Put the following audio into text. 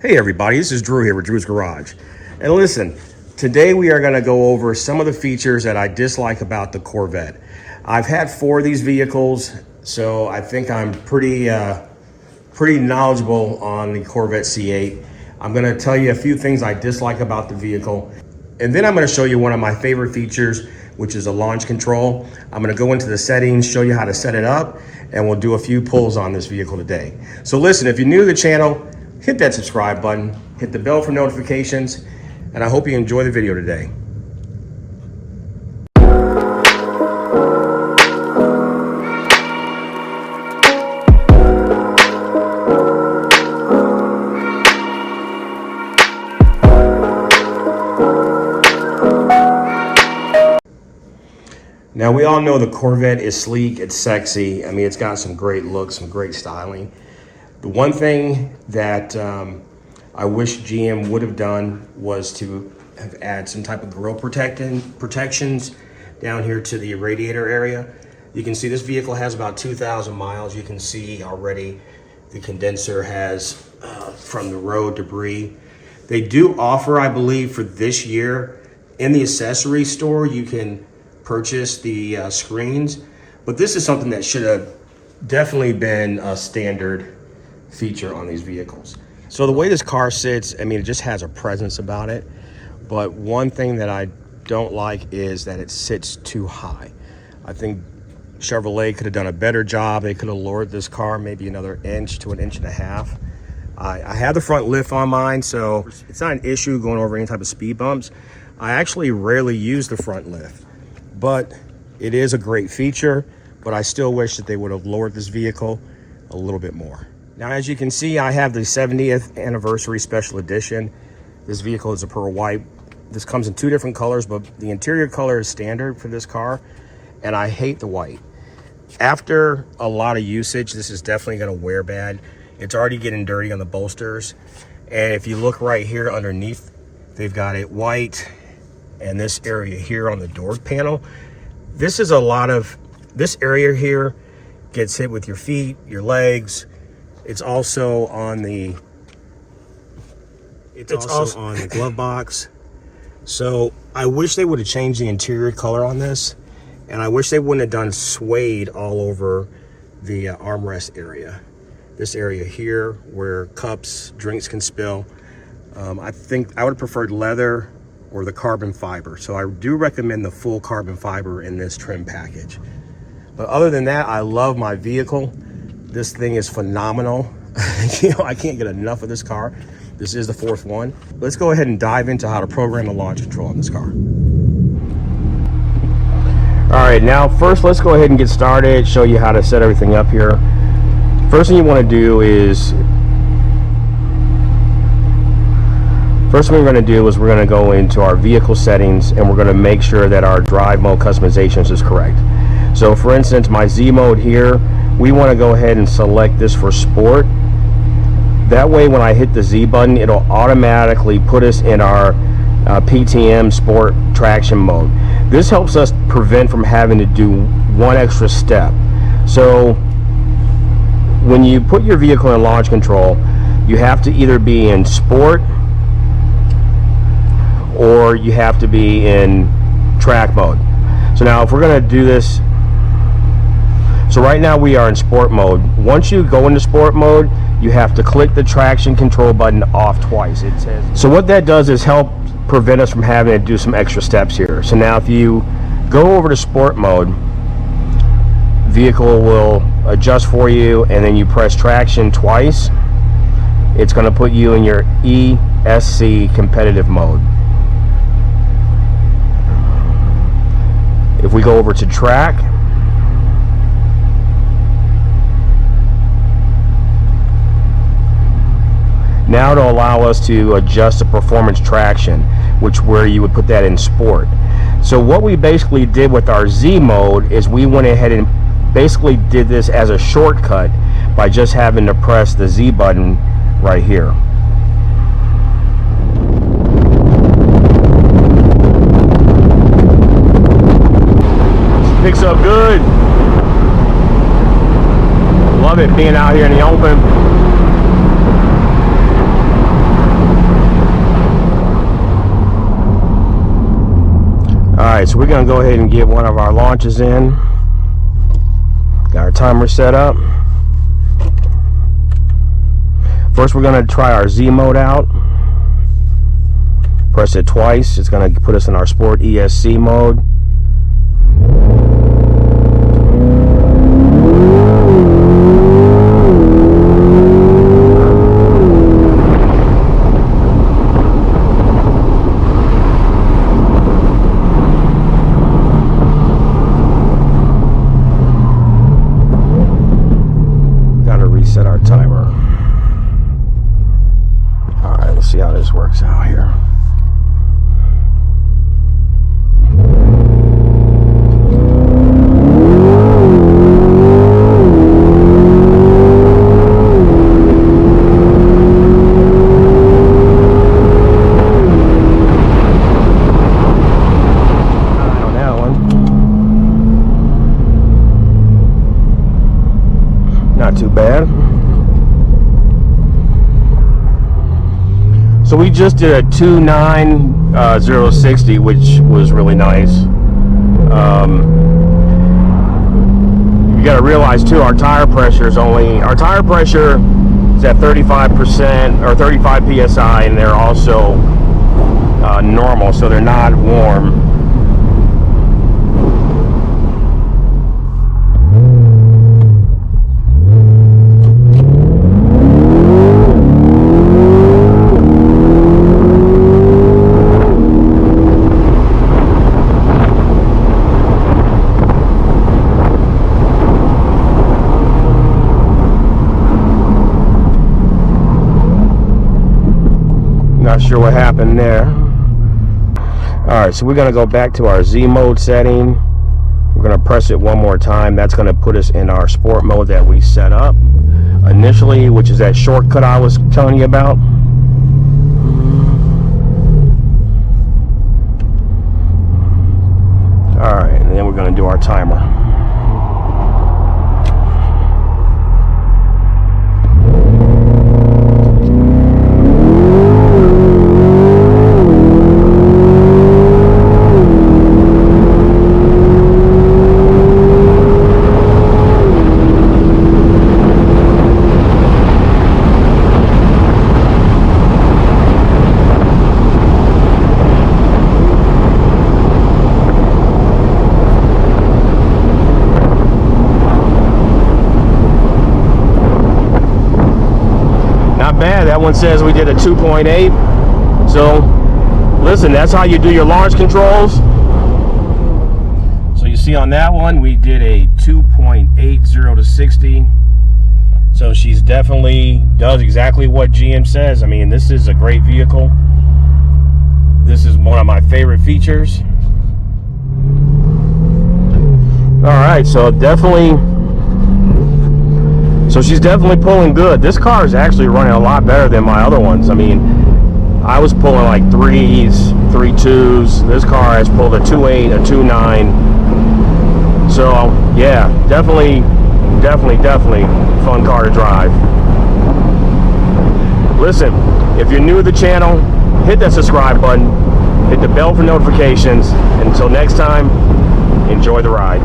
Hey everybody, this is Drew here with Drew's Garage. And listen, today we are going to go over some of the features that I dislike about the Corvette. I've had 4 of these vehicles, so I think I'm pretty knowledgeable on the Corvette C8. I'm going to tell you a few things I dislike about the vehicle, and then I'm going to show you one of my favorite features, which is a launch control. I'm going to go into the settings, show you how to set it up, and we'll do a few pulls on this vehicle today. So listen, if you're new to the channel, hit that subscribe button, hit the bell for notifications, and I hope you enjoy the video today. Now, we all know the Corvette is sleek, it's sexy. I mean, it's got some great looks, some great styling. The one thing that I wish GM would have done was to have added some type of grille protections down here to the radiator area. You can see this vehicle has about 2,000 miles. You can see already the condenser has from the road debris. They do offer, I believe, for this year in the accessory store, you can purchase the screens, but this is something that should have definitely been a standard feature on these vehicles. So the way this car sits, I mean, it just has a presence about it, but one thing that I don't like is that it sits too high. I think Chevrolet could have done a better job. They could have lowered this car maybe another inch to 1.5 inches. I have the front lift on mine, so it's not an issue going over any type of speed bumps. I actually rarely use the front lift, but it is a great feature, but I still wish that they would have lowered this vehicle a little bit more. Now, as you can see, I have the 70th anniversary special edition. This vehicle is a pearl white. This comes in 2 different colors, but the interior color is standard for this car, and I hate the white. After a lot of usage, this is definitely gonna wear bad. It's already getting dirty on the bolsters, and if you look right here underneath, they've got it white, and this area here on the door panel, this is a lot of, this area here gets hit with your feet, your legs. It's also on the glove box. So I wish they would have changed the interior color on this, and I wish they wouldn't have done suede all over the armrest area. This area here where cups, drinks can spill. I think I would have preferred leather or the carbon fiber. So I do recommend the full carbon fiber in this trim package. But other than that, I love my vehicle. This thing is phenomenal. You know, I can't get enough of this car. This is the 4th one. Let's go ahead and dive into how to program the launch control on this car. All right, now first let's go ahead and get started, show you how to set everything up here. First thing you want to do is, we're going to go into our vehicle settings, and we're going to make sure that our drive mode customizations is correct. So for instance, my Z mode here, we want to go ahead and select this for sport. That way when I hit the Z button, it'll automatically put us in our PTM sport traction mode. This helps us prevent from having to do one extra step. So when you put your vehicle in launch control, you have to either be in sport or you have to be in track mode. So now if we're going to do this, so right now we are in sport mode. Once you go into sport mode, you have to click the traction control button off twice. It says. So what that does is help prevent us from having to do some extra steps here. So now if you go over to sport mode, vehicle will adjust for you, and then you press traction twice. It's going to put you in your ESC competitive mode. If we go over to track, now to allow us to adjust the performance traction, where you would put that in sport. So what we basically did with our Z mode is we went ahead and basically did this as a shortcut by just having to press the Z button right here. Picks up good. Love it being out here in the open. right, so we're gonna go ahead and get one of our launches in. Got our timer set up. First, we're gonna try our Z mode out. Press it twice. It's gonna put us in our Sport ESC mode. Set our timer. All right, let's see how this works out here. On that one. Not too bad. So we just did a 2.9 060, which was really nice. You got to realize too, our tire pressure is at 35% or 35 psi, and they're also normal, so they're not warm. Not sure what happened there. Alright, so we're going to go back to our Z mode setting. We're going to press it one more time. That's going to put us in our sport mode that we set up initially, which is that shortcut I was telling you about. Alright, and then we're going to do our timer. Bad. That one says we did a 2.8. So listen, that's how you do your launch controls. So you see on that one we did a 2.80 to 60. So she's definitely does exactly what GM says. I mean, this is a great vehicle. This is one of my favorite features. All right, so she's definitely pulling good. This car is actually running a lot better than my other ones. I mean, I was pulling like 3s, 3.2s. This car has pulled a 2.8, a 2.9. So yeah, definitely fun car to drive. Listen, if you're new to the channel, hit that subscribe button, hit the bell for notifications. Until next time, enjoy the ride.